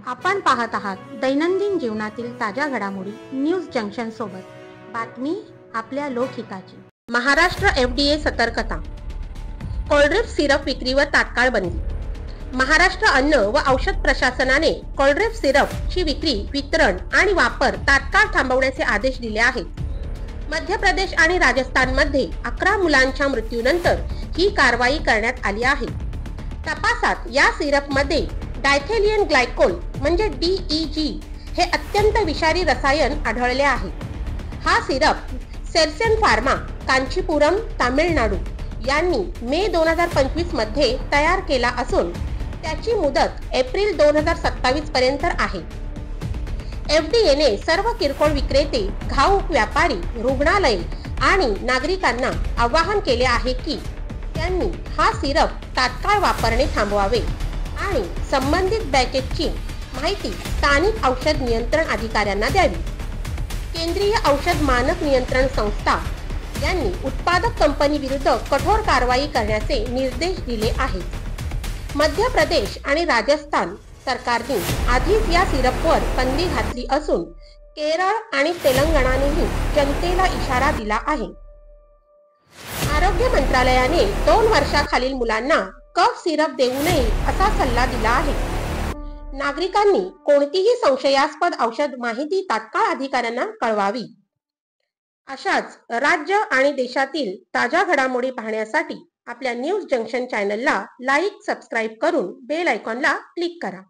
आपण पाहत आहात दैनंदिन जीवनातील ताज्या घडामोडी न्यूज जंक्शन सोबत। बातमी आपल्या लोकहिताची। महाराष्ट्र FDA सतर्कता। कोल्ड्रिप सिरप विक्रीवर तात्काळ बंदी। महाराष्ट्र अन्न व औषध प्रशासनाने कोल्ड्रिप सिरपची विक्री, वितरण आणि वापर तात्काळ थांबवण्याचे आदेश दिले आहेत। मध्य प्रदेश आणि राजस्थानमध्ये 11 मुलांच्या मृत्यूनंतर ही कारवाई करण्यात आली आहे। तपासात या सिरपमध्ये डायथेलियन ग्लायकोल म्हणजे DEG हे अत्यंत विषारी रसायन आढळले आहे। हा सिरप सेर्सन फार्मा, कांचीपुरम, तामिळनाडू यांनी मे 2025 मध्ये तयार केला असून त्याची मुदत एप्रिल 2027 पर्यंत आहे। FDA ने सर्व किरकोळ विक्रेते, घाऊक व्यापारी, रुग्णालये आणि नागरिकांना आवाहन केले आहे की त्यांनी हा सिरप तात्काळ वापरणे थांबवावे आणि संबंधित पॅकेजची माहिती स्थानिक औषध नियंत्रण अधिकाऱ्यांना द्यावी। केंद्रीय औषध मानक नियंत्रण संस्था यांनी उत्पादक कंपनी विरुद्ध कठोर कारवाई करण्याचे निर्देश दिले आहेत। मध्य प्रदेश आणि राजस्थान सरकारने आधीच या सिरपवर बंदी घातली असून केरळ आणि तेलंगणानेही जनतेला इशारा दिला आहे। आरोग्य मंत्रालयाने 2 वर्षाखालील मुलांना कफ सिरप देऊ नये असा सल्ला दिला आहे। नागरिकांनी कोणतीही संशयास्पद औषध माहिती तात्काळ अधिकाऱ्यांना कळवावी। अशाच राज्य आणि देशातील ताज्या घडामोडी पाहण्यासाठी आपल्या न्यूज जंक्शन चॅनलला लाईक, सबस्क्राईब करून बेल आयकॉनला क्लिक करा।